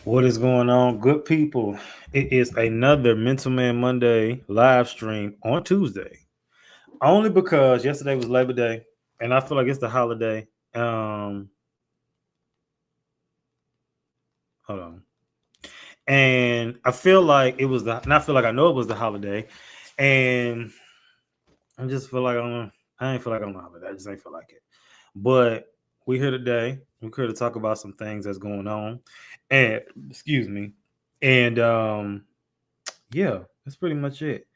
What is going on, good people? It is another Mental Man Monday live stream on Tuesday. Only because yesterday was Labor Day, and I feel like it's the holiday. Hold on, and I feel like it was the, and I feel like I know it was the holiday, and I just feel like I ain't feel like I'm on the holiday. I just ain't feel like it. But we here today. We're here to talk about some things that's going on, and excuse me, and yeah, that's pretty much it.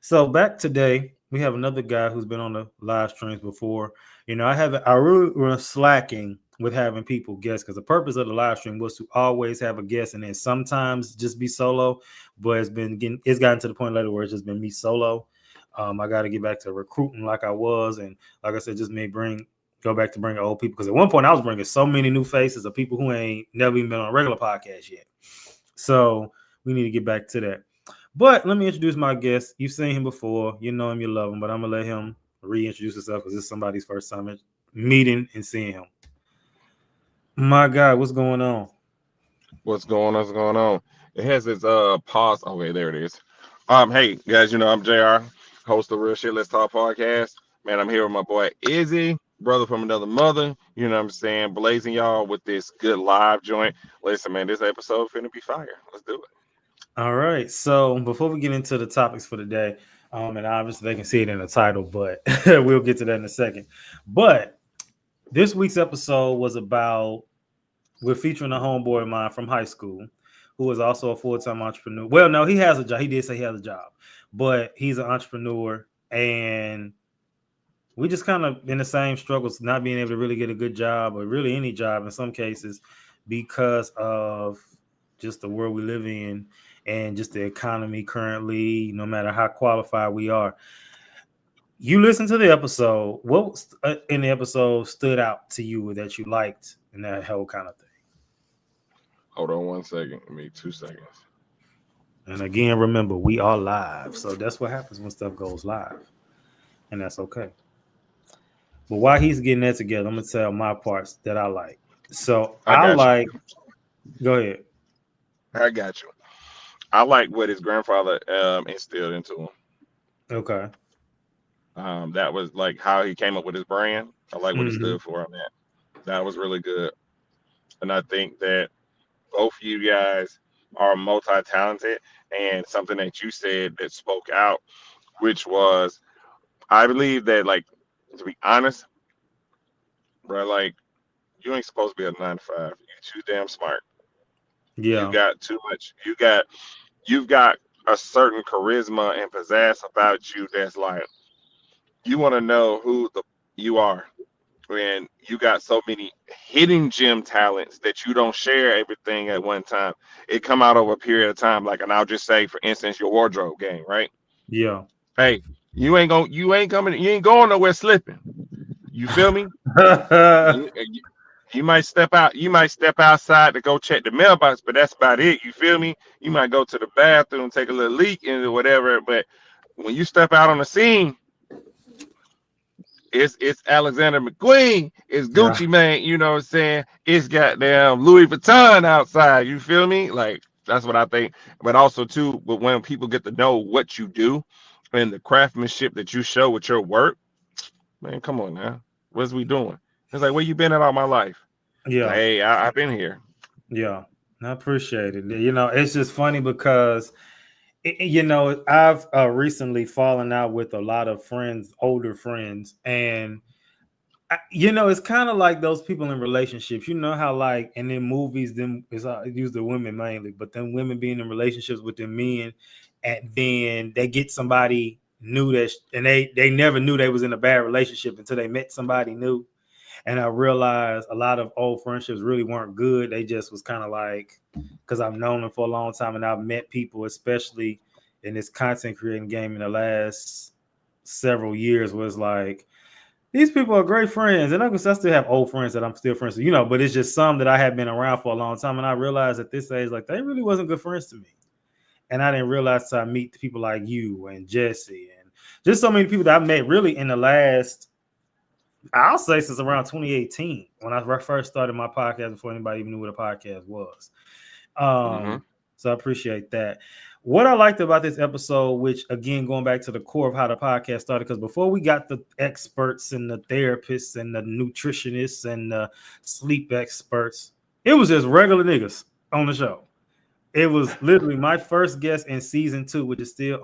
So back today, we have another guy who's been on the live streams before. I really was slacking with having people guess because the purpose of the live stream was to always have a guest and then sometimes just be solo. But it's gotten to the point later where it's just been me solo. I got to get back to recruiting like I was, and like I said, just go back to bringing old people because at one point I was bringing so many new faces of people who ain't never even been on a regular podcast yet. So we need to get back to that. But let me introduce my guest. You've seen him before. You know him, you love him, but I'm going to let him reintroduce himself because it's somebody's first time meeting and seeing him. My God, what's going on? What's going on? What's going on? It has its pause. Okay, there it is. Hey guys, I'm JR, host of Real Shit Let's Talk podcast. Man, I'm here with my boy Izzy, brother from another mother. You know what I'm saying? Blazing y'all with this good live joint. Listen, man, this episode finna be fire. Let's do it. All right. So before we get into the topics for the day, and obviously they can see it in the title, but we'll get to that in a second. But this week's episode was about we're featuring a homeboy of mine from high school who is also a full-time entrepreneur. Well, no, he has a job. He did say he has a job, but he's an entrepreneur, and we just kind of in the same struggles, not being able to really get a good job or really any job in some cases because of just the world we live in and just the economy currently, no matter how qualified we are. You listen to the episode. What in the episode stood out to you that you liked and that whole kind of thing? Hold on 1 second. Give me 2 seconds. And again, remember, we are live. So that's what happens when stuff goes live. And that's okay. But while he's getting that together, I'm going to tell my parts that I like. So I I got you. like, go ahead. I got you. I like what his grandfather instilled into him. Okay. That was like how he came up with his brand. I like what he Mm-hmm. stood for on that. That was really good. And I think that both of you guys are multi-talented, and something that you said that spoke out, which was I believe that, like, to be honest, bro, like, you ain't supposed to be a 9 to 5. You're too damn smart. You Yeah. got too much. You've got a certain charisma and pizzazz about you that's like you want to know who the you are. And you got so many hidden gem talents that you don't share everything at one time. It come out over a period of time. Like, and I'll just say, for instance, your wardrobe game, right? Yeah. Hey, you ain't going nowhere slipping. You feel me? You might step out, you might step outside to go check the mailbox, but that's about it. You feel me? You might go to the bathroom, take a little leak and whatever, but when you step out on the scene, it's Alexander McQueen, it's Yeah. Gucci Man, you know what I'm saying? It's goddamn Louis Vuitton outside. You feel me? Like, that's what I think. But also too, but when people get to know what you do and the craftsmanship that you show with your work, man, come on now. What's we doing? It's like, where you been at all my life? Like, Yeah. hey, I've been here. Yeah. I appreciate it. It's just funny because I've recently fallen out with a lot of friends, older friends, and it's kind of like those people in relationships. You know how, like, and in movies, them is use the women mainly, but then women being in relationships with the men, and then they get somebody new and they never knew they was in a bad relationship until they met somebody new. And I realized a lot of old friendships really weren't good. They just was kind of like, because I've known them for a long time and I've met people, especially in this content creating game in the last several years, was like, these people are great friends. And I still have old friends that I'm still friends with, but it's just some that I have been around for a long time. And I realized at this age, like, they really wasn't good friends to me. And I didn't realize till I meet people like you and Jesse and just so many people that I've met really in the last, I'll say, since around 2018 when I first started my podcast before anybody even knew what a podcast was. Mm-hmm. So I appreciate that. What I liked about this episode, which again going back to the core of how the podcast started, because before we got the experts and the therapists and the nutritionists and the sleep experts, it was just regular niggas on the show. It was literally my first guest in season 2, which is still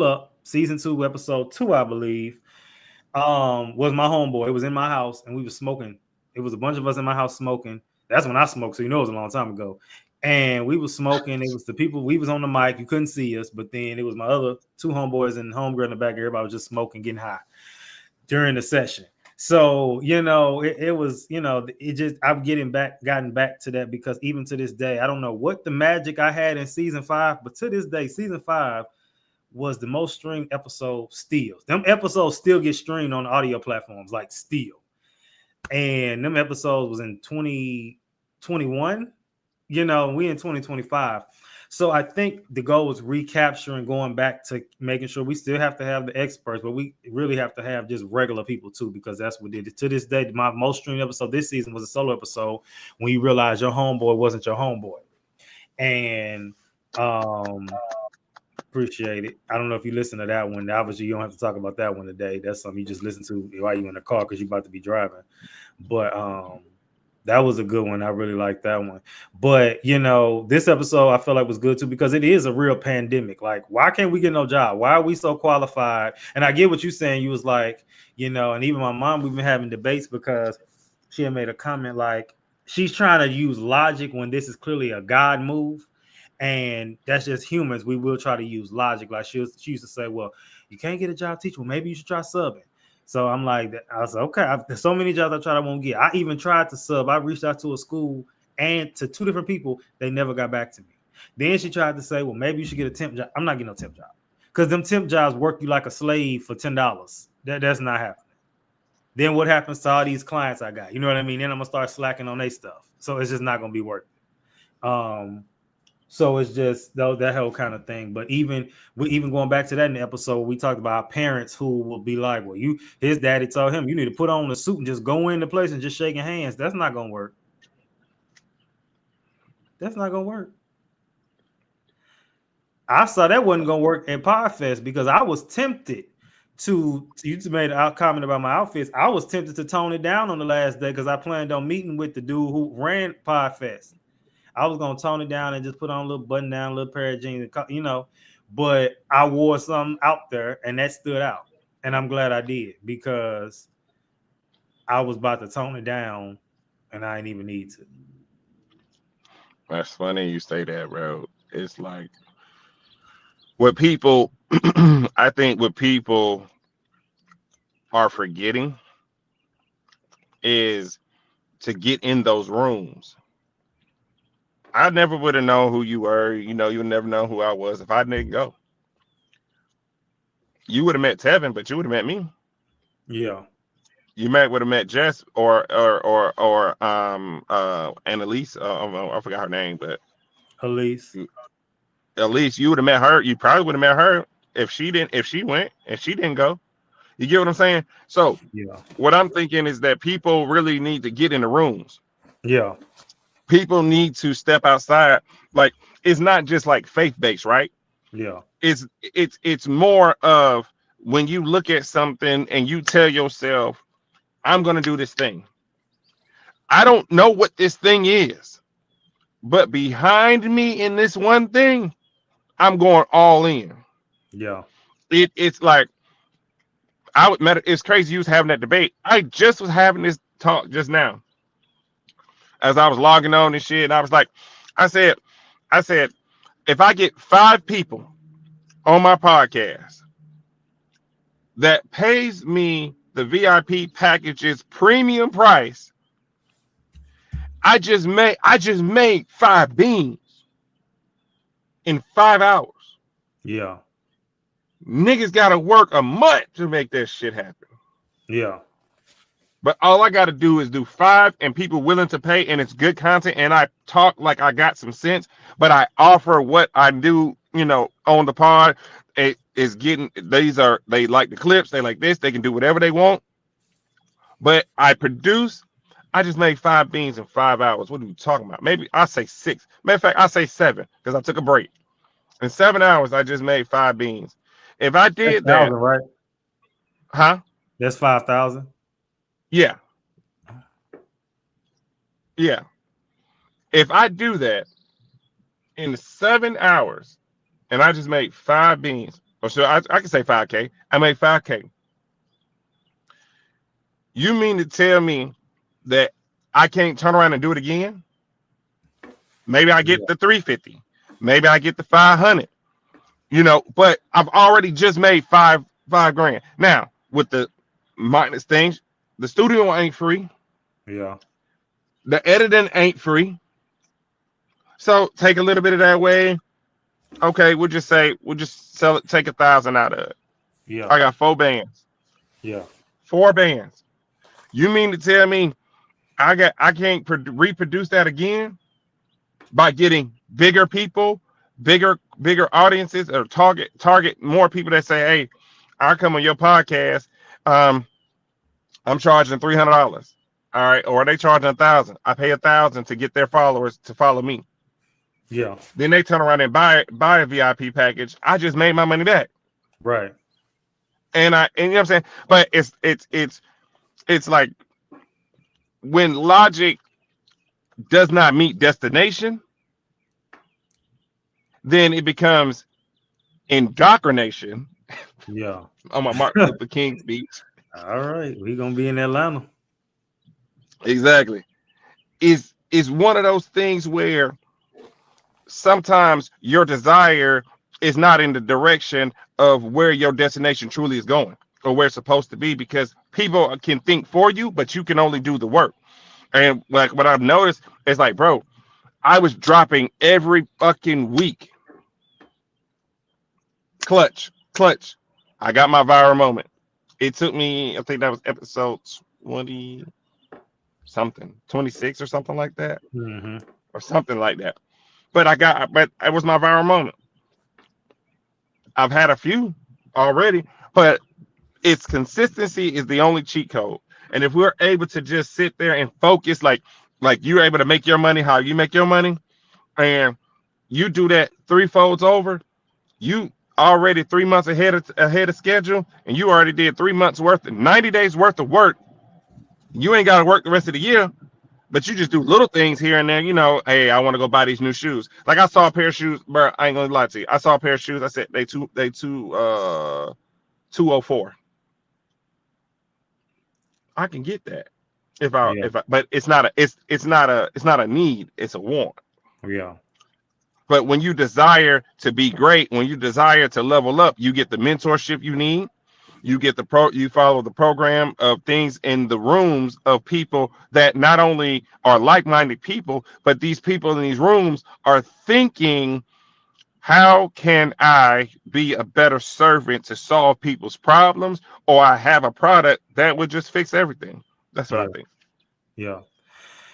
up, season 2, episode 2, I believe. Was my homeboy. It was in my house and we were smoking. It was a bunch of us in my house smoking. That's when I smoked, so you know it was a long time ago. And we were smoking. It was the people, we was on the mic, you couldn't see us, but then it was my other 2 homeboys and homegirl in the back. Everybody was just smoking, getting high during the session. So, it was, it just, gotten back to that, because even to this day, I don't know what the magic I had in season 5, but to this day, season 5 was the most streamed episode still. Them episodes still get streamed on audio platforms, like still. And them episodes was in 2021. We in 2025. So I think the goal is recapturing, going back to making sure we still have to have the experts, but we really have to have just regular people too, because that's what did it. To this day, my most streamed episode this season was a solo episode, when you realize your homeboy wasn't your homeboy. And appreciate it. I don't know if you listen to that one. Obviously, you don't have to talk about that one today. That's something you just listen to while you're in the car, because you're about to be driving. But that was a good one. I really like that one. But this episode I feel like was good too, because it is a real pandemic. Like, why can't we get no job? Why are we so qualified? And I get what you're saying. You was like, and even my mom, we've been having debates, because she had made a comment like she's trying to use logic when this is clearly a God move. And that's just humans. We will try to use logic. Like she used to say, well, you can't get a job teaching. Well, maybe you should try subbing. So I'm like, I was like, okay. There's so many jobs I tried I won't get. I even tried to sub. I reached out to a school and to 2 different people. They never got back to me. Then she tried to say, well, maybe you should get a temp job. I'm not getting no temp job, because them temp jobs work you like a slave for $10. That's not happening. Then what happens to all these clients I got? You know what I mean? Then I'm gonna start slacking on their stuff. So it's just not gonna be worth it. So it's just that whole kind of thing. But even going back to that in the episode, we talked about parents who will be like, well, his daddy told him you need to put on a suit and just go into place and just shaking hands. That's not going to work. That's not going to work. I saw that wasn't going to work at Podfest, because I was tempted you made a comment about my outfits. I was tempted to tone it down on the last day, because I planned on meeting with the dude who ran Podfest. I was going to tone it down and just put on a little button down, a little pair of jeans, but I wore something out there and that stood out. And I'm glad I did, because I was about to tone it down and I didn't even need to. That's funny you say that, bro. It's like what people, I think what people are forgetting is to get in those rooms. I never would have known who you were. You would never know who I was if I didn't go. You would have met Tevin, but you would have met me. Yeah. You would have met Jess or Annalise. I forgot her name, but Elise. You would have met her. You probably would have met her if she went and she didn't go. You get what I'm saying? So yeah. What I'm thinking is that people really need to get in the rooms. Yeah. People need to step outside. Like, it's not just like faith-based, right? Yeah. It's more of when you look at something and you tell yourself, I'm going to do this thing. I don't know what this thing is, but behind me in this one thing, I'm going all in. Yeah. It's like, it's crazy you was having that debate. I just was having this talk just now as I was logging on and shit. And I was like, I said, if I get 5 people on my podcast that pays me the VIP package's premium price, I just made 5 beans in 5 hours. Yeah. Niggas gotta work a month to make that shit happen. Yeah. But all I gotta do is do 5, and people willing to pay, and it's good content, and I talk like I got some sense, but I offer what I do, on the pod. It is getting, they like the clips, they like this, they can do whatever they want. But I produce I just made 5 beans in 5 hours. What are you talking about? Maybe I say 6. Matter of fact, I say 7 because I took a break. In 7 hours, I just made 5 beans. If I That's did that, 1,000, right? huh? That's 5,000. Yeah, yeah. If I do that in 7 hours and I just made 5 beans, or so I can say 5K. I made 5K. You mean to tell me that I can't turn around and do it again? Maybe I get Yeah, the 350. Maybe I get the 500. But I've already just made five grand. Now, with the minus things, the studio ain't free. yeah, The editing ain't free. So take a little bit of that away. Okay, we'll just sell it, take 1,000 out of it. yeah, I got 4 bands. yeah, 4 bands. You mean to tell me I can't reproduce that again by getting bigger people, bigger audiences, or target more people that say, hey, I come on your podcast. Um, I'm charging $300. All right, or are they charging 1,000? I pay 1,000 to get their followers to follow me. yeah. Then they turn around and buy a VIP package. I just made my money back, Right. and you know what I'm saying. But it's like when logic does not meet destination, then it becomes indoctrination Yeah. on my Martin Luther King speech. All right. We're gonna be in Atlanta. Exactly. Is one of those things where sometimes your desire is not in the direction of where your destination truly is going or where it's supposed to be, because people can think for you, but you can only do the work. And like what I've noticed is like, bro, I was dropping every fucking week. Clutch. I got my viral moment. It took me, I think that was episode 20 something, 26 or something like that, Mm-hmm. or something like that. But it was my viral moment. I've had a few already, but it's consistency is the only cheat code. And if we're able to just sit there and focus, like you're able to make your money how you make your money, and you do that 3 folds over, you already 3 months ahead of schedule, and you already did 3 months worth, 90 days worth of work. You ain't got to work the rest of the year, but you just do little things here and there. Hey, I want to go buy these new shoes. Like I saw a pair of shoes, bro. I ain't gonna lie to you. I saw a pair of shoes. I said they 204. I can get that Yeah. but it's not a need. It's a want. Yeah. But when you desire to be great, when you desire to level up, you get the mentorship you need. You follow the program of things in the rooms of people that not only are like-minded people, but these people in these rooms are thinking, how can I be a better servant to solve people's problems? Or I have a product that would just fix everything. That's what I Yeah. think. Yeah.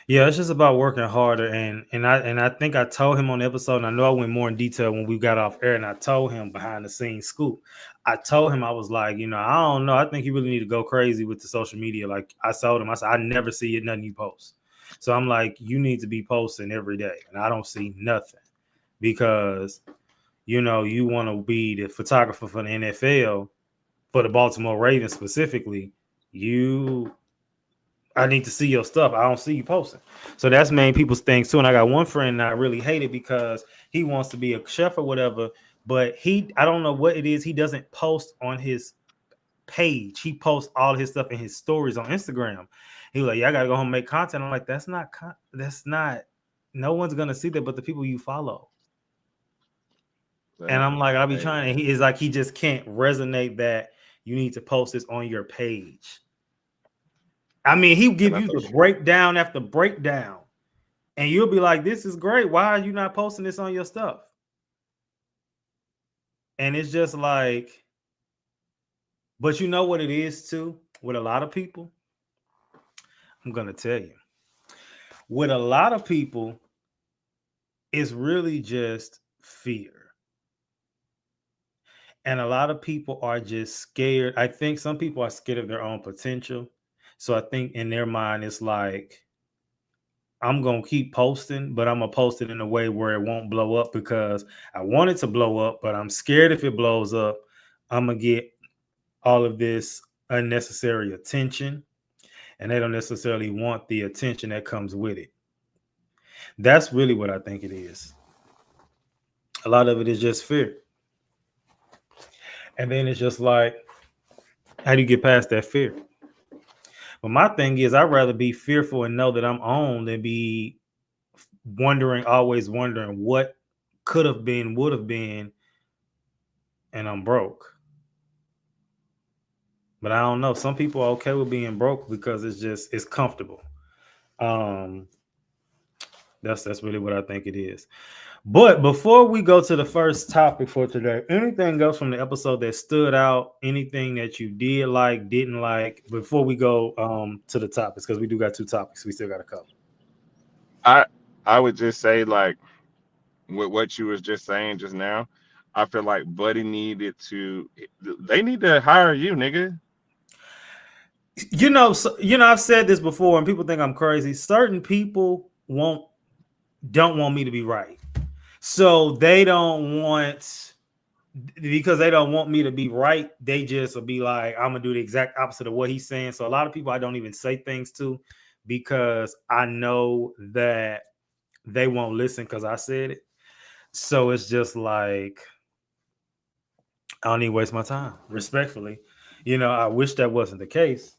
Yeah, it's just about working harder, and I think I told him on the episode, and I know I went more in detail when we got off air, and I told him behind the scenes scoop. I told him, I was like, I don't know. I think you really need to go crazy with the social media. Like I told him, I said, I never see it, nothing you post. So I'm like, you need to be posting every day, and I don't see nothing because you want to be the photographer for the NFL, for the Baltimore Ravens specifically. I need to see your stuff. I don't see you posting. So that's main people's things too. And I got one friend that I really hate it because he wants to be a chef or whatever, but I don't know what it is. He doesn't post on his page. He posts all his stuff in his stories on Instagram. He was like, yeah, I gotta go home and make content. I'm like, that's not, no one's gonna see that but the people you follow. And I'm like, I'll be Hey, trying, and man. he is like, he just can't resonate that you need to post this on your page. I mean, he'll Can give I you throw the sh- breakdown after breakdown, and you'll be like, "This is great. Why are you not posting this on your stuff?" And it's just like, but you know what it is too with a lot of people. I'm gonna tell you, with a lot of people, it's really just fear, and a lot of people are just scared. I think some people are scared of their own potential. So I think in their mind, it's like I'm gonna keep posting, but I'm gonna post it in a way where it won't blow up because I want it to blow up, but I'm scared if it blows up, I'm gonna get all of this unnecessary attention, and they don't necessarily want the attention that comes with it. That's really what I think it is. A lot of it is just fear. And then it's just like, how do you get past that fear? But my thing is, I'd rather be fearful and know that I'm on than be always wondering what could have been, would have been, and I'm broke. But I don't know. Some people are okay with being broke because it's comfortable. Um, that's really what I think it is. But before we go to the first topic for today, anything else from the episode that stood out? Anything that you did like, didn't like? Before we go to the topics, because we do got 2 topics we still got to cover. I I would just say like with what you was just saying just now, I feel like Buddy needed to. They need to hire you, nigga. I've said this before, and people think I'm crazy. Certain people don't want me to be right, so they don't want because they don't want me to be right. They just will be like, I'm gonna do the exact opposite of what he's saying. So a lot of people I don't even say things to because I know that they won't listen because I said it. So it's just like I don't even waste my time. Respectfully, I wish that wasn't the case.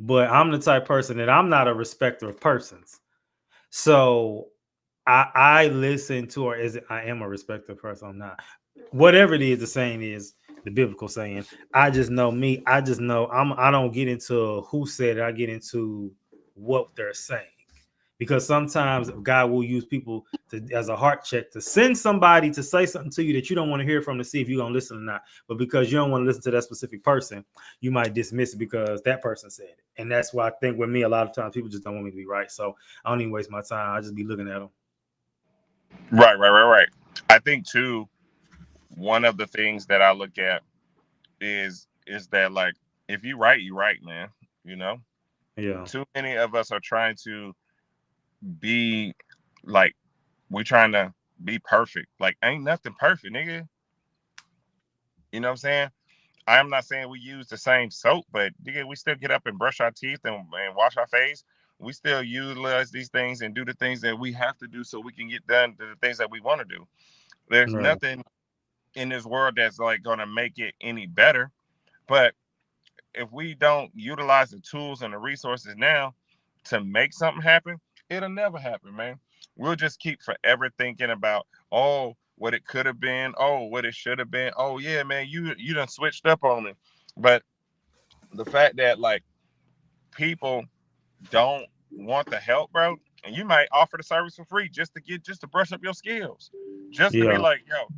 But I'm the type person that I'm not a respecter of persons. So I listen to, or is it I am a respecter of person? I'm not. Whatever it is, the saying is the biblical saying. I just know me. I just know I don't get into who said it. I get into what they're saying. Because sometimes God will use people as a heart check to send somebody to say something to you that you don't want to hear from to see if you're going to listen or not. But because you don't want to listen to that specific person, you might dismiss it because that person said it. And that's why I think with me, a lot of times people just don't want me to be right. So I don't even waste my time. I just be looking at them. Right. I think too, one of the things that I look at is that like if you right, man. You know, Yeah. too many of us are trying to be like we're trying to be perfect. Like ain't nothing perfect, nigga. You know what I'm saying? I'm not saying we use the same soap, but nigga, we still get up and brush our teeth and wash our face. We still utilize these things and do the things that we have to do so we can get done to the things that we want to do. There's Right. nothing in this world that's like gonna make it any better. But if we don't utilize the tools and the resources now to make something happen, it'll never happen, man. We'll just keep forever thinking about, oh, what it could have been, oh, what it should have been. Oh yeah, man, you done switched up on me. But the fact that like people don't want the help, bro, and you might offer the service for free just to brush up your skills. Just to be Yeah. like, yo,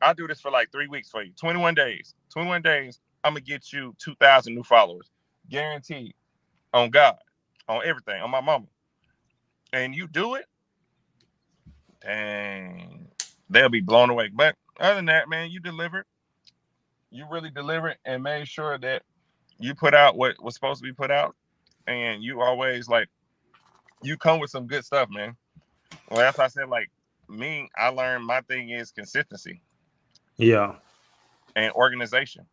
I'll do this for like 3 weeks for you. 21 days. 21 days, I'm gonna get you 2,000 new followers. Guaranteed. On God. On everything. On my mama. And you do it, dang. They'll be blown away. But other than that, man, you delivered. You really delivered and made sure that you put out what was supposed to be put out. And you always like you come with some good stuff, man. Well, that's why I said like me, I learned my thing is consistency Yeah. and organization.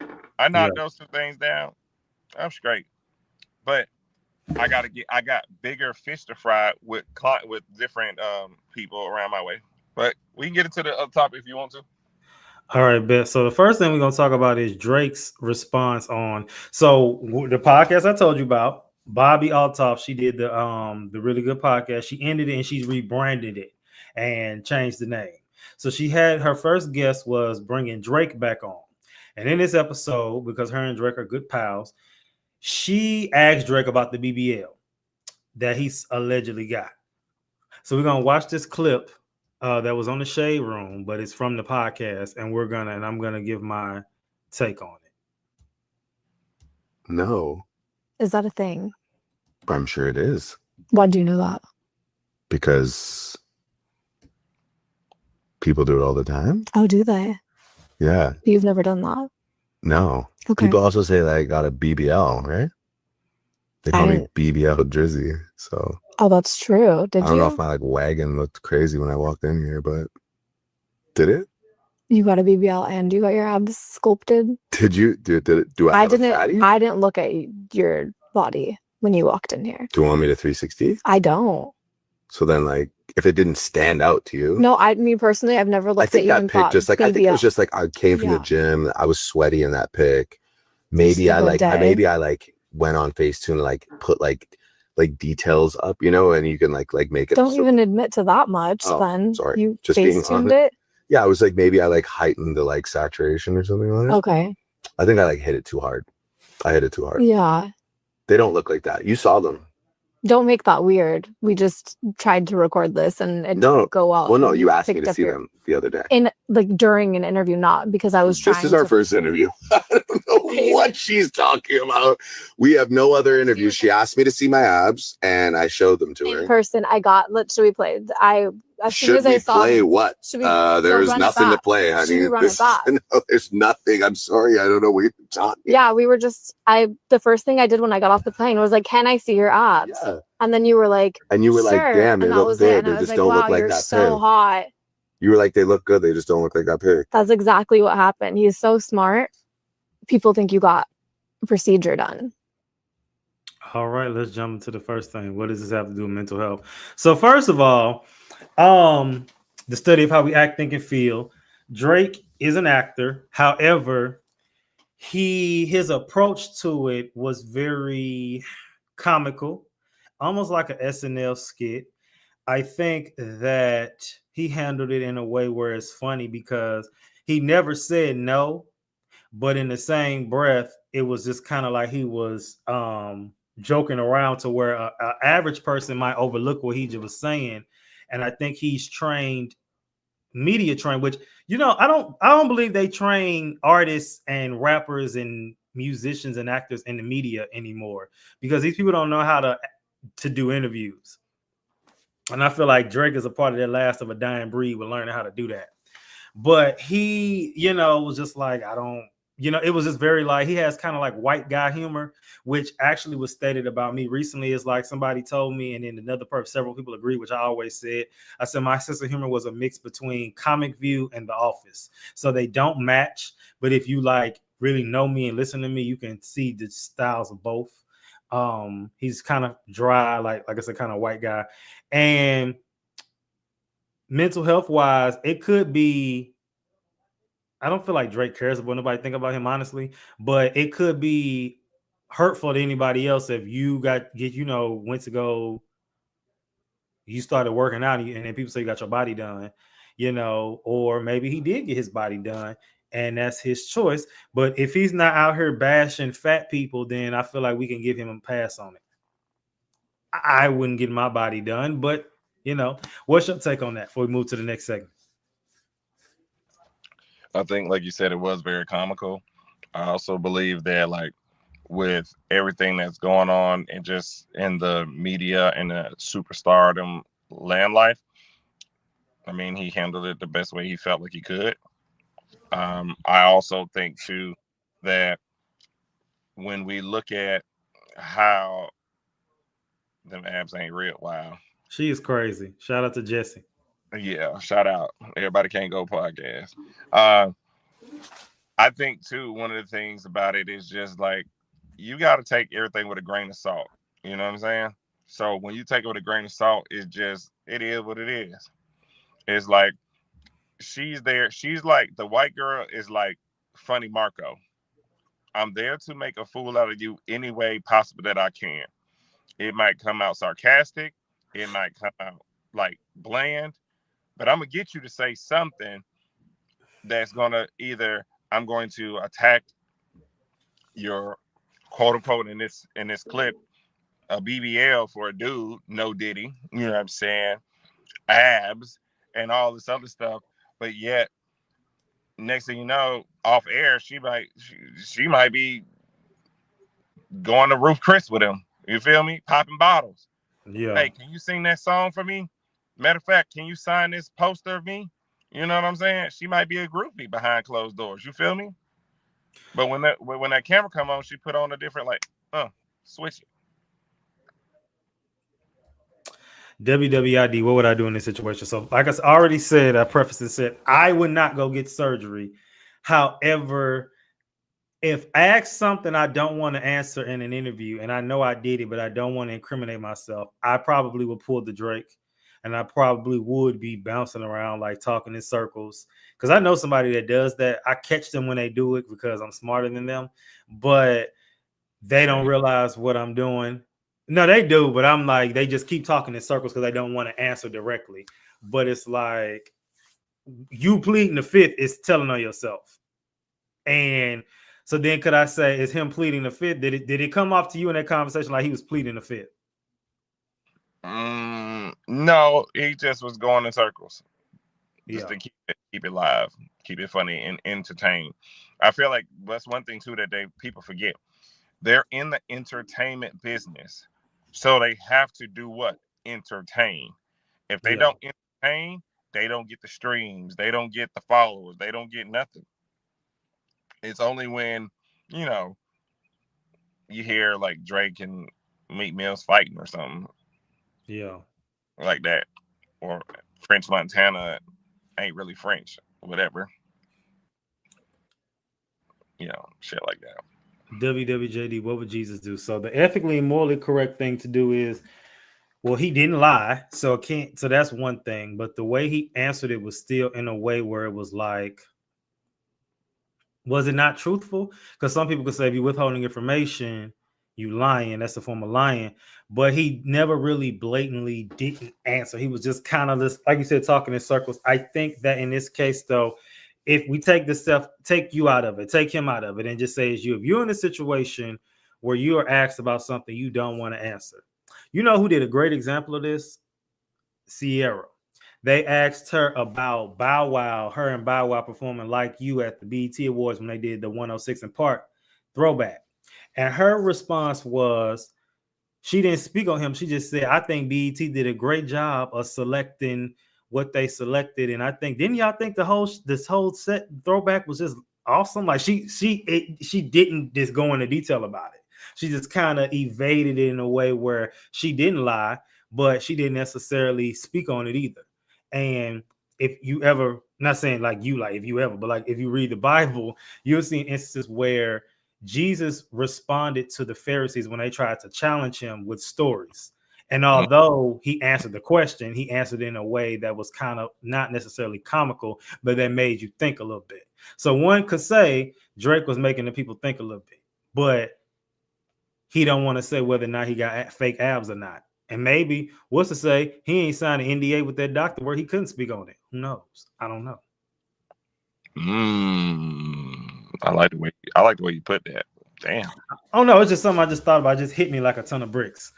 I Yeah. knocked those 2 things down. I'm straight. But I got bigger fish to fry with different people around my way. But we can get into the other topic if you want to. All right, bet. So the first thing we're gonna talk about is Drake's response on the podcast I told you about. Bobby Altoff, she did the really good podcast. She ended it and she's rebranded it and changed the name. So she had her first guest was bringing Drake back on, and in this episode, because her and Drake are good pals, she asked Drake about the BBL that he's allegedly got. So we're gonna watch this clip that was on the Shade Room, but it's from the podcast, and I'm gonna give my take on it. No, Is that a thing? I'm sure it is. Why do you know that? Because people do it all the time. Oh, do they? Yeah. You've never done that? No. Okay. People also say that I got a BBL, right? They call me didn't- BBL Drizzy. So Oh, that's true. Did I don't know if you? my like wagon looked crazy when I walked in here, but did it? You got a BBL and you got your abs sculpted? Did you? Did it? Do I have a fatty? I didn't look at your body when you walked in here. Do you want me to 360? I don't. So then, like, if it didn't stand out to you, No, me personally, I've never I looked at think you that and pic thought just like I think it was BBL. just like I came from the Yeah. gym. I was sweaty in that pic. Just Maybe a I good like day. I went on Facetune and like put like details up, you know, and you can like make it. Don't even admit to that much. Oh, Then sorry. you Just being face-tuned honest. it. Yeah, I was like maybe I like heightened the like saturation or something on it. Okay. I think I like hit it too hard. I hit it too hard. Yeah. They don't look like that. You saw them. Don't make that weird. We just tried to record this and it No. didn't go out. Well, no, and you asked me picked to up see them the other day. in like during an interview, not because I was trying. This is our first interview. I don't know what she's talking about. We have no other interviews. She asked me to see my abs, and I showed them to her. In person, I got. Should we play? As soon Should as I we saw play him, what? should we? There's run it nothing to back? play, Should honey. we run it back? No, there's nothing. I'm sorry. I don't know what you're talking. Yeah, we were just. The first thing I did when I got off the plane was like, "Can I see your abs?" Yeah. And then you were like, And you were like, "Sure." damn, they and that look was good. it. And They I was just like, don't "Wow, look like you're that so pic. hot." You were like, they look good. They just don't look like that pic. That's exactly what happened. He's so smart. People think you got a procedure done. All right, let's jump into the first thing. What does this have to do with mental health? So first of all, the study of how we act, think, and feel. Drake is an actor. However, his approach to it was very comical, almost like an SNL skit. I think that he handled it in a way where it's funny because he never said no, but in the same breath, it was just kind of like he was joking around to where an average person might overlook what he just was saying. And I think he's media trained, which I don't believe they train artists and rappers and musicians and actors in the media anymore because these people don't know how to do interviews. And I feel like Drake is a part of that last of a dying breed with learning how to do that. But he, was just like, it was just very like, he has kind of like white guy humor, which actually was stated about me recently. Is like somebody told me, and then another person, several people agree, which I always said. I said my sense of humor was a mix between Comic View and The Office. So they don't match. But if you like really know me and listen to me, you can see the styles of both. He's kind of dry, like I said, kind of white guy. And mental health wise, it could be, I don't feel like Drake cares about nobody think about him, honestly, but it could be hurtful to anybody else if you went to go, you started working out and then people say you got your body done, or maybe he did get his body done and that's his choice. But if he's not out here bashing fat people, then I feel like we can give him a pass on it. I wouldn't get my body done, but what's your take on that before we move to the next segment? I think, like you said, it was very comical. I also believe that, like, with everything that's going on and just in the media and the superstardom land life, I mean, he handled it the best way he felt like he could. I also think, too, that when we look at how them abs ain't real, wow. She is crazy. Shout out to Jesse. Yeah, shout out. Everybody Can't Go podcast. I think, too, one of the things about it is just like, you got to take everything with a grain of salt. You know what I'm saying? So when you take it with a grain of salt, it is what it is. It's like, she's there. She's like, the white girl is like funny Marco. I'm there to make a fool out of you any way possible that I can. It might come out sarcastic. It might come out like bland, but I'm going to get you to say something that's going to I'm going to attack your quote unquote in this clip, a BBL for a dude, no Diddy, you know what I'm saying, abs and all this other stuff, but yet next thing you know, off air, she might be going to Roof Chris with him. You feel me? Popping bottles. Yeah. Hey, can you sing that song for me? Matter of fact, can you sign this poster of me? You know what I'm saying? She might be a groupie behind closed doors. You feel me? But when that camera come on, she put on a different switch it. WWID, what would I do in this situation? So, like I already said, I prefaced it, said I would not go get surgery. However, if asked something I don't want to answer in an interview, and I know I did it, but I don't want to incriminate myself, I probably would pull the Drake, and I probably would be bouncing around, like talking in circles. Because I know somebody that does that. I catch them when they do it because I'm smarter than them, but they don't realize what I'm doing. No, they do, but I'm like, they just keep talking in circles because they don't want to answer directly. But it's like you pleading the fifth is telling on yourself. And so then could I say, is him pleading the fifth? Did it come off to you in that conversation like he was pleading the fifth? No, he just was going in circles. Just Yeah. to keep it live, keep it funny and entertain. I feel like that's one thing too that people forget. They're in the entertainment business. So they have to do what? Entertain. If they don't entertain, they don't get the streams, they don't get the followers, they don't get nothing. It's only when, you know, you hear like Drake and Meek Mill's fighting or something. Yeah. Like that. Or French Montana ain't really French, whatever. You know, shit like that. WWJD, what would Jesus do? So the ethically and morally correct thing to do is, well, he didn't lie, so it can't. So that's one thing. But the way he answered it was still in a way where it was like, was it not truthful? Because some people could say if you're withholding information, you lying. That's a form of lying. But he never really blatantly didn't answer. He was just kind of this, like you said, talking in circles. I think that in this case, though, if we take this stuff, take you out of it, take him out of it, and just say it's you. If you're in a situation where you are asked about something you don't want to answer, you know who did a great example of this? Sierra. They asked her about Bow Wow, her and Bow Wow performing Like You at the BET Awards when they did the 106 in Park throwback. And her response was, she didn't speak on him. She just said, I think BET did a great job of selecting what they selected. And I think, didn't y'all think this whole set throwback was just awesome? Like she didn't just go into detail about it. She just kind of evaded it in a way where she didn't lie, but she didn't necessarily speak on it either. And if you ever, not saying like you, like if you ever, but like if you read the Bible, you'll see instances where Jesus responded to the Pharisees when they tried to challenge him with stories. And although he answered the question, he answered in a way that was kind of not necessarily comical, but that made you think a little bit. So one could say Drake was making the people think a little bit, but he don't want to say whether or not he got fake abs or not. And maybe what's to say he ain't signed an NDA with that doctor where he couldn't speak on it. Who knows? I don't know. I like the way you put that. Damn. Oh no, it's just something I just thought about. It just hit me like a ton of bricks.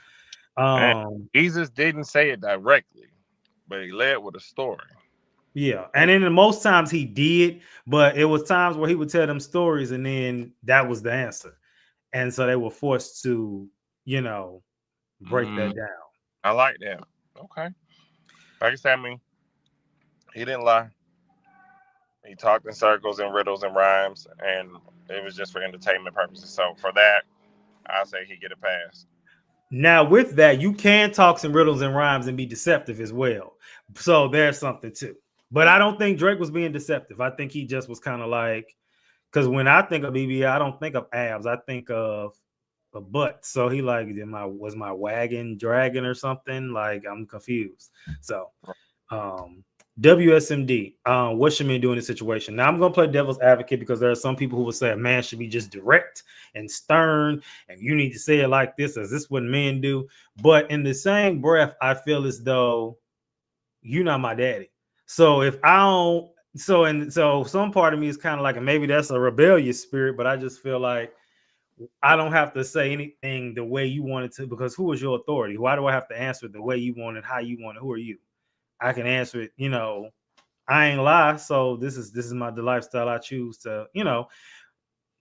Jesus didn't say it directly, but he led with a story. Yeah, and then most times he did, but it was times where he would tell them stories, and then that was the answer, and so they were forced to, break that down. I like that. Okay. Like I said, he didn't lie. He talked in circles and riddles and rhymes, and it was just for entertainment purposes. So for that, I say he get a pass. Now, with that, you can talk some riddles and rhymes and be deceptive as well. So there's something too. But I don't think Drake was being deceptive. I think he just was kind of like, because when I think of BBL, I don't think of abs. I think of a butt. So he like, was my wagon dragging or something? Like, I'm confused. So, WSMD, what should men do in this situation? Now I'm going to play devil's advocate because there are some people who will say a man should be just direct and stern, and you need to say it like this. Is this what men do? But in the same breath, I feel as though you're not my daddy. So if I don't, so some part of me is kind of like, and maybe that's a rebellious spirit, but I just feel like I don't have to say anything the way you want it to, because who is your authority? Why do I have to answer it the way you want it, how you want it? Who are you? I can answer it, I ain't lie. So this is my the lifestyle I choose to,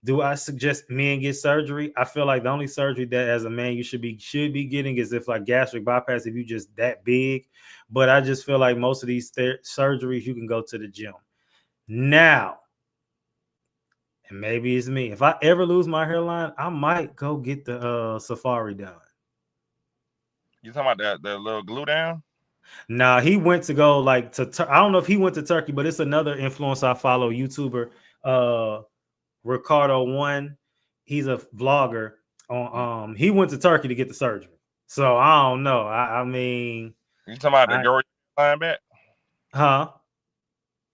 do I suggest men get surgery? I feel like the only surgery that as a man you should be getting is if like gastric bypass, if you just that big. But I just feel like most of these surgeries, you can go to the gym. Now, and maybe it's me. If I ever lose my hairline, I might go get the safari done. You talking about the little glue down? Nah, he went to go like to. I don't know if he went to Turkey, but it's another influencer I follow, YouTuber, Ricardo One. He's a vlogger. On he went to Turkey to get the surgery. So I don't know. I mean, You talking about the grow your hairline back? Huh?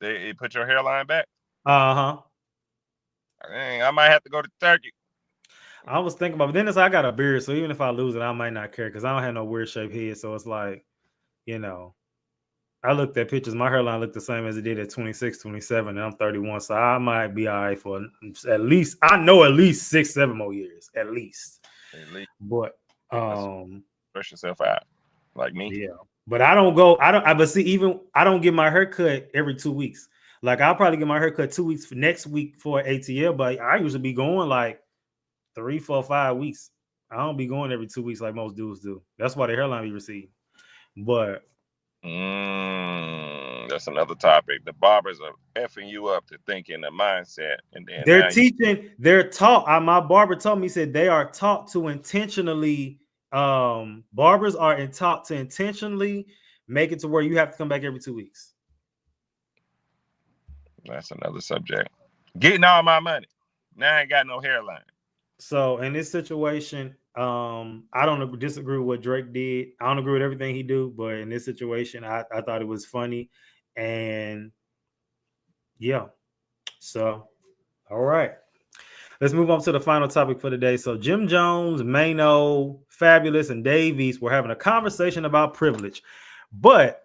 They put your hairline back? Uh-huh. Dang, I might have to go to Turkey. I was thinking about, but then I got a beard, so even if I lose it, I might not care because I don't have no weird shaped head. So it's like, you know, I looked at pictures. My hairline looked the same as it did at 26, 27, and I'm 31. So I might be all right for at least, I know at least 6, 7 more years, at least. But stress yourself out, like me. Yeah, but I don't go. But see, even I don't get my hair cut every 2 weeks. Like I'll probably get my hair cut 2 weeks for next week for ATL, but I usually be going like 3, 4, 5 weeks. I don't be going every 2 weeks like most dudes do. That's why the hairline be receding. But that's another topic. The barbers are effing you up to thinking the mindset, and then they're teaching. They're taught. My barber told me, he said they are taught to intentionally. Barbers are taught to intentionally make it to where you have to come back every 2 weeks. That's another subject. Getting all my money. Now I ain't got no hairline. So in this situation, I don't disagree with what Drake did. I don't agree with everything he do, but in this situation, I thought it was funny. And yeah. So, all right. Let's move on to the final topic for today. So Jim Jones, Mano, Fabulous, and Davies were having a conversation about privilege. But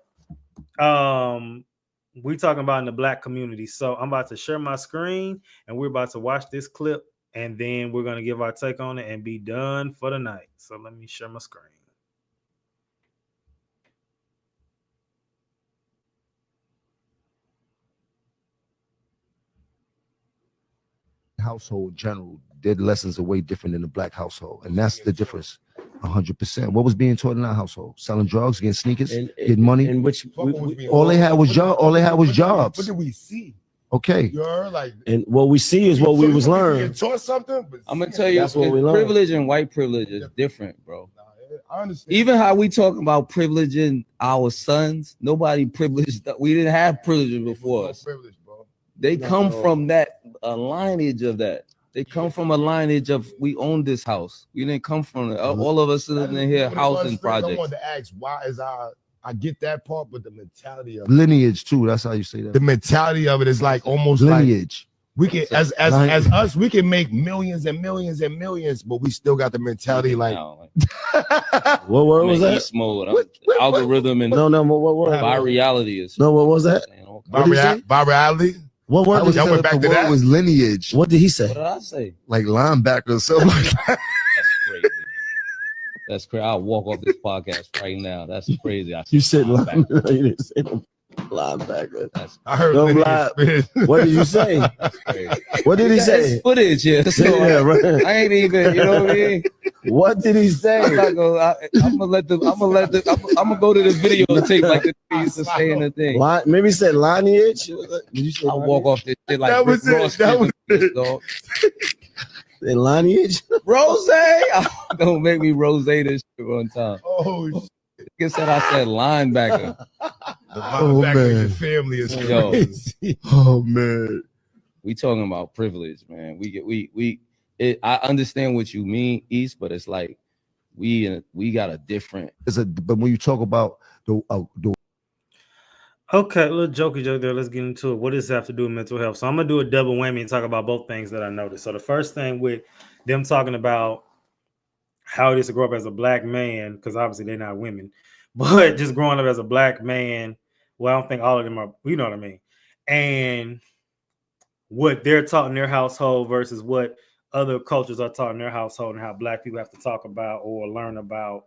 we talking about in the Black community. So I'm about to share my screen and we're about to watch this clip and then we're going to give our take on it and be done for the night. So let me share my screen. Household general, their lessons are way different than the Black household, and that's the difference. 100%. What was being taught in our household? Selling drugs, getting sneakers, getting money. In which all they had was job. All they had was jobs. What did we see? Okay. You're like, and what we see is what we was learning. Taught something. I'm gonna tell you, that's what we learned. Privilege and white privilege is different, bro. I understand. Even how we talk about privileging our sons, nobody privileged. We didn't have privilege before us. Privilege, bro. They come from that lineage of that. They come from a lineage of we own this house. We didn't come from it. All of us sitting in here housing projects. I wanted to ask why is I get that part, but the mentality of lineage too. That's how you say that. The mentality of it is like almost lineage. Like we can as us, we can make millions and millions and millions, but we still got the mentality like what word was that? Mode. Algorithm and no, what word? Virality is no. What was that? Virality. What word was went back to that? Was lineage. What did he say? What did I say? Like linebacker or something like that. That's crazy. That's crazy. I'll walk off this podcast right now. That's crazy. You said linebacker. You didn't say linebacker. I heard what did you say? What did he say? Footage, yeah. So yeah, right. I ain't even, you know what I mean? What did he say? I'm gonna go to the video and take like the thing used to say in the thing. Maybe he said lineage. Did you say I'll walk off this shit like that was it. That was it. Dog. The lineage? Rose. Don't make me rose this shit one time. Oh shit. I said linebacker. The linebacker family is crazy. Oh man. We talking about privilege, man. I understand what you mean, East, but it's like we got a different. But when you talk about the okay, a little jokey joke there. Let's get into it. What does this have to do with mental health? So I'm gonna do a double whammy and talk about both things that I noticed. So the first thing with them talking about how it is to grow up as a Black man, because obviously they're not women, but just growing up as a Black man. Well, I don't think all of them are, you know what I mean? And what they're taught in their household versus what other cultures are taught in their household and how Black people have to talk about or learn about.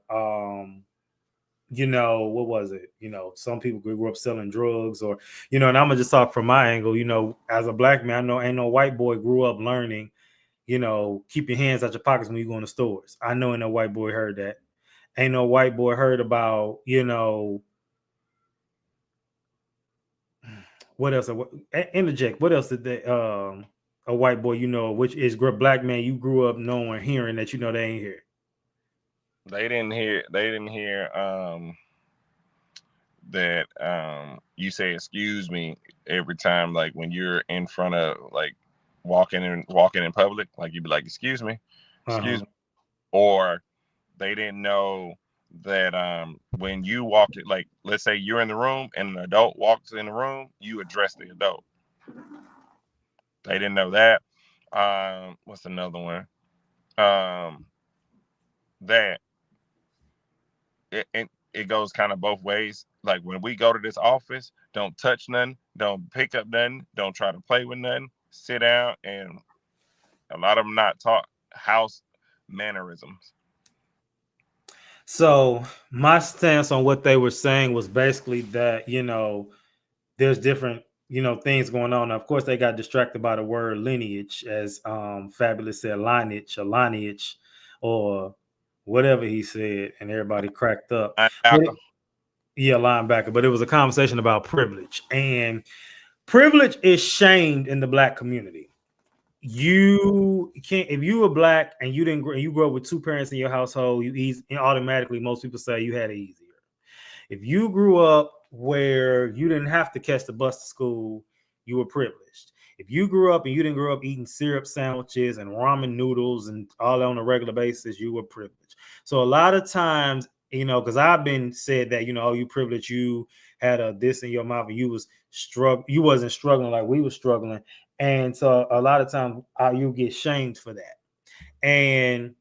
You know, what was it? You know, some people grew up selling drugs or, you know, and I'm gonna just talk from my angle, you know, as a Black man, I know ain't no white boy grew up learning, you know, keep your hands out your pockets when you go in the stores. I know ain't no white boy heard that. Ain't no white boy heard about, you know, what else? Interject. What else did they, a white boy, you know, which is Black man, you grew up knowing, hearing that, you know, they ain't here. They didn't hear that you say excuse me every time, like when you're in front of like walking in public, like you'd be like, excuse me, excuse me. Or they didn't know that when you walked it, like let's say you're in the room and an adult walks in the room, you address the adult. They didn't know that. What's another one? That it goes kind of both ways. Like when we go to this office, don't touch nothing, don't pick up nothing, don't try to play with nothing, sit down. And a lot of them not taught house mannerisms. So my stance on what they were saying was basically that, you know, there's different, you know, things going on. Now, of course, they got distracted by the word lineage, as Fabulous said, lineage or lineage or whatever he said, and everybody cracked up. Linebacker. But it was a conversation about privilege, and privilege is shamed in the Black community. You can't, if you were Black and you grew up with two parents in your household, automatically most people say you had it easier. If you grew up where you didn't have to catch the bus to school, you were privileged. If you grew up and you didn't grow up eating syrup sandwiches and ramen noodles and all on a regular basis, you were privileged. So a lot of times, you know, because I've been said that, you know, oh, you privileged, you had a this in your mouth and you wasn't struggling like we were struggling. And so a lot of times you get shamed for that. And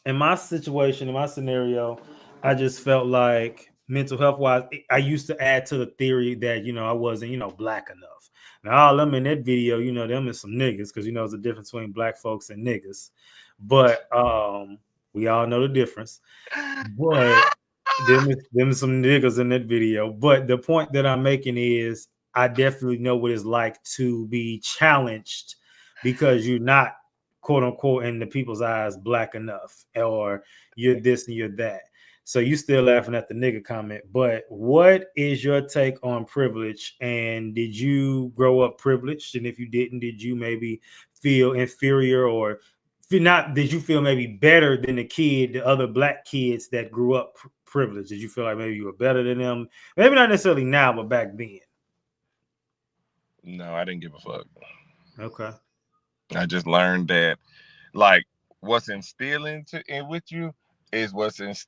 in my situation, in my scenario, I just felt like mental health wise, I used to add to the theory that, you know, I wasn't, you know, Black enough. Now, all them in that video, you know, them is some niggas, because, you know, there's a difference between Black folks and niggas. But we all know the difference. But them some niggas in that video. But the point that I'm making is I definitely know what it's like to be challenged because you're not, quote unquote, in the people's eyes, Black enough, or you're this and you're that. So you still laughing at the nigga comment. But what is your take on privilege? And did you grow up privileged? And if you didn't, did you maybe feel inferior, or did you feel maybe better than the other Black kids that grew up privileged? Did you feel like maybe you were better than them? Maybe not necessarily now, but back then. No, I didn't give a fuck. Okay. I just learned that, like, what's instilled in with you is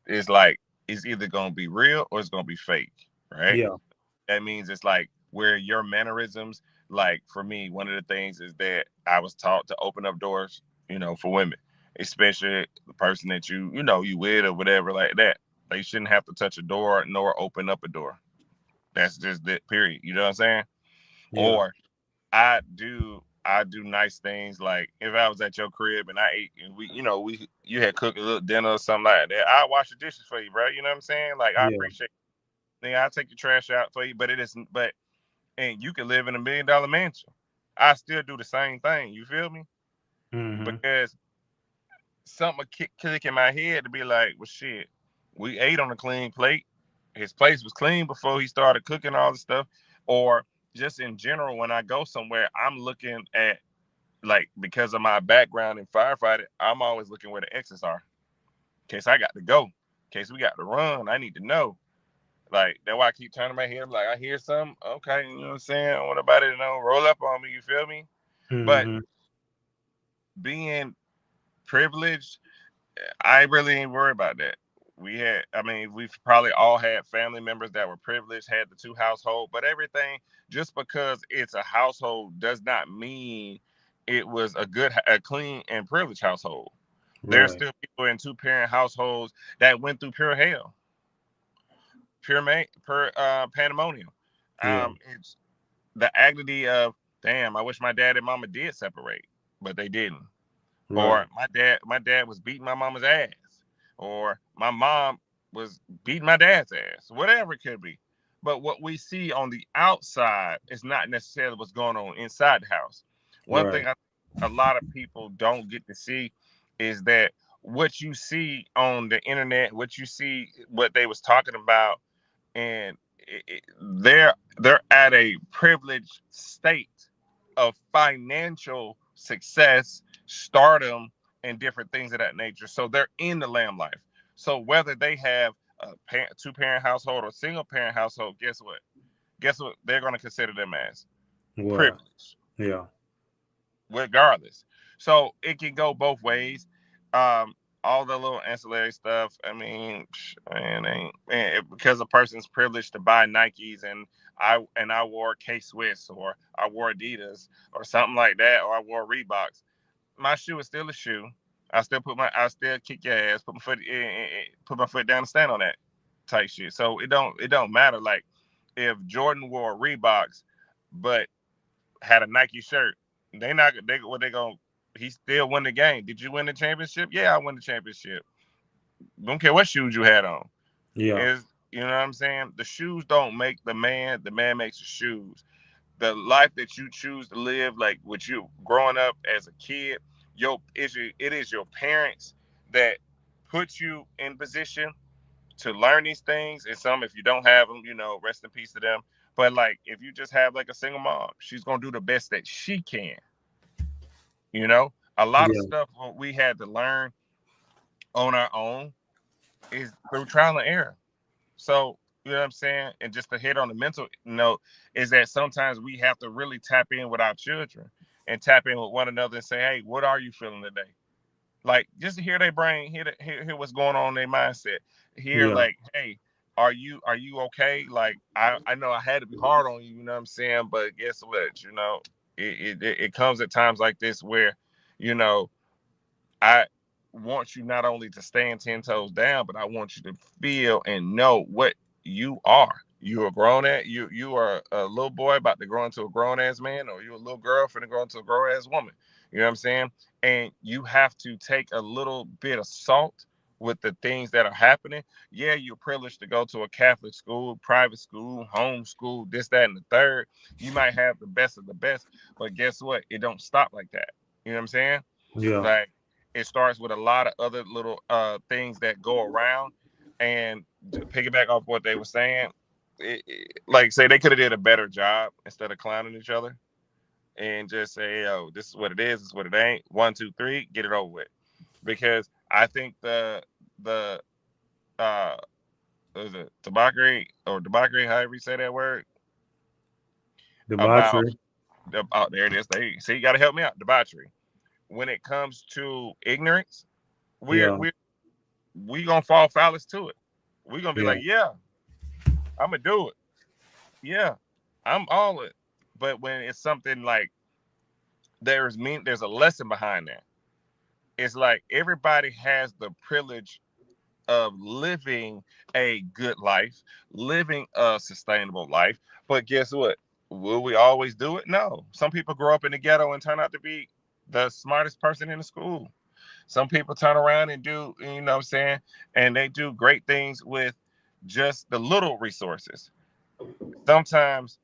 is like it's either gonna be real or it's gonna be fake, right? Yeah. That means it's like where your mannerisms, like for me, one of the things is that I was taught to open up doors, you know, for women, especially the person that you with or whatever like that. They shouldn't have to touch a door nor open up a door. That's just that, period. You know what I'm saying? Yeah. Or I do nice things, like if I was at your crib and I ate and you had cooked a little dinner or something like that, I wash the dishes for you, bro. You know what I'm saying? Like I appreciate it. I'll take your trash out for you, and you can live in $1 million mansion. I still do the same thing. You feel me? Mm-hmm. Because something click in my head to be like, well, shit, we ate on a clean plate. His place was clean before he started cooking all the stuff. Or just in general, when I go somewhere, I'm looking at, like, because of my background in firefighting, I'm always looking where the exits are. In case I got to go, in case we got to run, I need to know. Like, that's why I keep turning my head. I'm like, I hear something. Okay, you know what I'm saying? I want nobody to know. Roll up on me. You feel me? Mm-hmm. But being privileged, I really ain't worried about that. We've probably all had family members that were privileged, had the two household, but everything, just because it's a household does not mean it was a clean and privileged household. Right. There's still people in 2-parent households that went through pure hell, pandemonium. Yeah. It's the agony of, damn, I wish my dad and mama did separate, but they didn't. Right. Or my dad was beating my mama's ass, or my mom was beating my dad's ass, whatever it could be. But what we see on the outside is not necessarily what's going on inside the house. One thing a lot of people don't get to see is that what you see on the internet, what you see, what they was talking about, and they're at a privileged state of financial success, stardom, and different things of that nature. So they're in the lamb life. So whether they have two-parent household or single-parent household, guess what? They're going to consider them as? Wow. Privilege. Yeah. Regardless. So it can go both ways. All the little ancillary stuff. I mean, because a person's privileged to buy Nikes and I wore K-Swiss or I wore Adidas or something like that, or I wore Reeboks. My shoe is still a shoe. I still kick your ass, put my foot down and stand on that type shit. So it don't matter. Like if Jordan wore Reeboks but had a Nike shirt, he still win the game. Did you win the championship? Yeah, I won the championship. Don't care what shoes you had on. Yeah. You know what I'm saying? The shoes don't make the man makes the shoes. The life that you choose to live, like with you growing up as a kid, it is your parents that put you in position to learn these things. And some, if you don't have them, rest in peace to them. But like, if you just have like a single mom, she's gonna do the best that she can. A lot of stuff we had to learn on our own is through trial and error. So, you know what I'm saying? And just to hit on the mental note is that sometimes we have to really tap in with our children and tap in with one another and say, hey, what are you feeling today? Like, just to hear their brain, hear what's going on in their mindset. Like, hey, are you okay? Like, I know I had to be hard on you, you know what I'm saying? But guess what? It comes at times like this where, I want you not only to stand 10 toes down, but I want you to feel and know what you are. You are you are a little boy about to grow into a grown ass man, or you're a little girl finna grow into a grown ass woman. You know what I'm saying? And you have to take a little bit of salt with the things that are happening. Yeah, you're privileged to go to a Catholic school, private school, home school, this, that, and the third. You might have the best of the best, but guess what? It don't stop like that. You know what I'm saying? Yeah. Like, it starts with a lot of other little things that go around. And to piggyback off what they were saying, like say they could have did a better job instead of clowning each other and just say, "Oh, this is what it is. This is what it ain't. 1, 2, 3, get it over with." Because I think the was it debauchery, however you say that word, Debauchery. about there it is. You got to help me out. Debauchery. When it comes to ignorance, we gonna fall foul to it. We're gonna be like, yeah, I'm gonna do it. Yeah, I'm all it. But when it's something like there's a lesson behind that. It's like everybody has the privilege of living a good life, living a sustainable life. But guess what? Will we always do it? No. Some people grow up in the ghetto and turn out to be the smartest person in the school. Some people turn around and do, you know what I'm saying? And they do great things with just the little resources. Sometimes,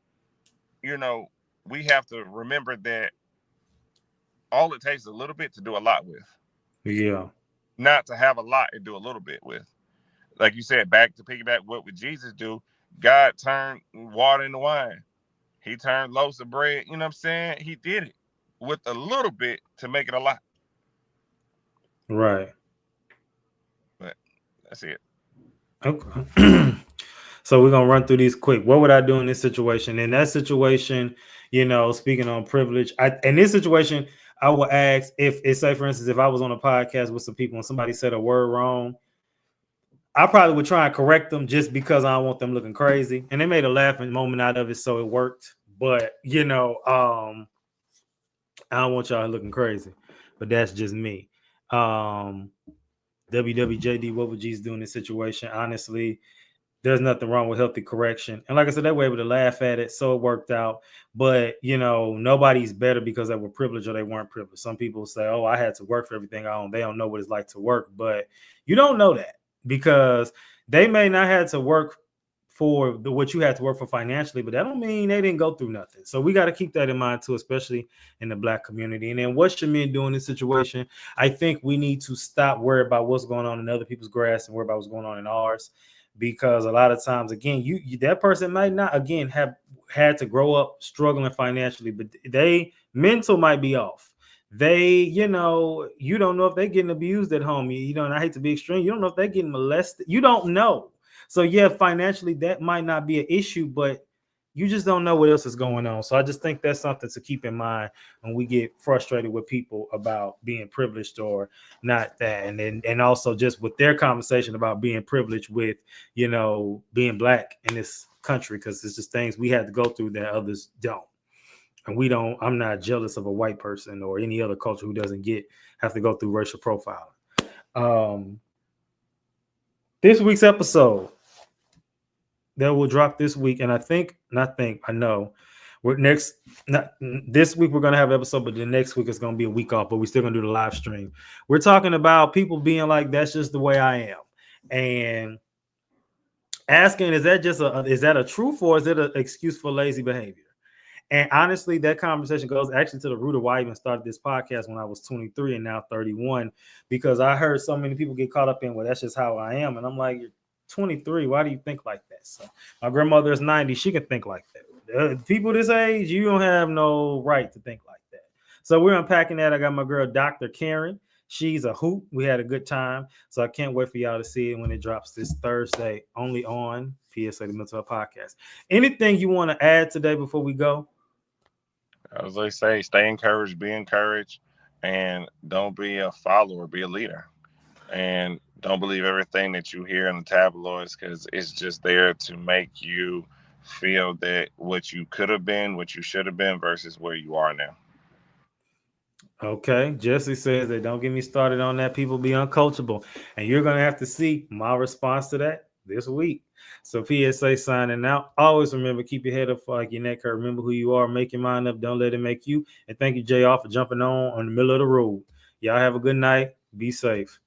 we have to remember that all it takes is a little bit to do a lot with. Yeah. Not to have a lot and do a little bit with. Like you said, back to piggyback, what would Jesus do? God turned water into wine. He turned loaves of bread. You know what I'm saying? He did it with a little bit to make it a lot. Right. But that's it. Okay. So we're gonna run through these quick. What would I do in this situation? In that situation, speaking on privilege, in this situation, I would ask if say, for instance, if I was on a podcast with some people and somebody said a word wrong, I probably would try and correct them just because I don't want them looking crazy. And they made a laughing moment out of it, so it worked. But I don't want y'all looking crazy. But that's just me. WWJD, what would Jesus do in this situation? Honestly, there's nothing wrong with healthy correction. And like I said, they were able to laugh at it, so it worked out. But, nobody's better because they were privileged or they weren't privileged. Some people say, oh, I had to work for everything I own. They don't know what it's like to work. But you don't know that because they may not have to work for what you had to work for financially, but that don't mean they didn't go through nothing. So we got to keep that in mind too, especially in the Black community. And then what should men do in this situation? I think we need to stop worrying about what's going on in other people's grass and worry about what's going on in ours. Because a lot of times, again, you that person might not, again, have had to grow up struggling financially, but they mental might be off. They, you don't know if they're getting abused at home. And I hate to be extreme. You don't know if they're getting molested. You don't know. So yeah, financially that might not be an issue, but you just don't know what else is going on. So I just think that's something to keep in mind when we get frustrated with people about being privileged or not that. And also just with their conversation about being privileged with, you know, being black in this country, because it's just things we had to go through that others don't. And we don't, I'm not jealous of a white person or any other culture who doesn't have to go through racial profiling. This week's episode that will drop this week, and I know this week we're gonna have an episode, but the next week is gonna be a week off, but we're still gonna do the live stream. We're talking about people being like, that's just the way I am, and asking, is that a truth or is it an excuse for lazy behavior? And honestly, that conversation goes actually to the root of why I even started this podcast when I was 23 and now 31, because I heard so many people get caught up in, well, that's just how I am. And I'm like, you're 23. Why do you think like that? So my grandmother is 90. She can think like that. People this age, you don't have no right to think like that. So we're unpacking that. I got my girl, Dr. Karen. She's a hoot. We had a good time. So I can't wait for y'all to see it when it drops this Thursday, only on PSA the Mental Health Podcast. Anything you want to add today before we go? As they say, stay encouraged, be encouraged, and don't be a follower, be a leader. And don't believe everything that you hear in the tabloids, because it's just there to make you feel that what you could have been, what you should have been versus where you are now. Okay, Jesse says that don't get me started on that. People be uncoachable, and you're gonna have to see my response to that this week. So PSA signing out. Always remember, keep your head up like your neck hurt. Remember who you are. Make your mind up. Don't let it make you. And thank you, JR, for jumping on the middle of the road. Y'all have a good night. Be safe.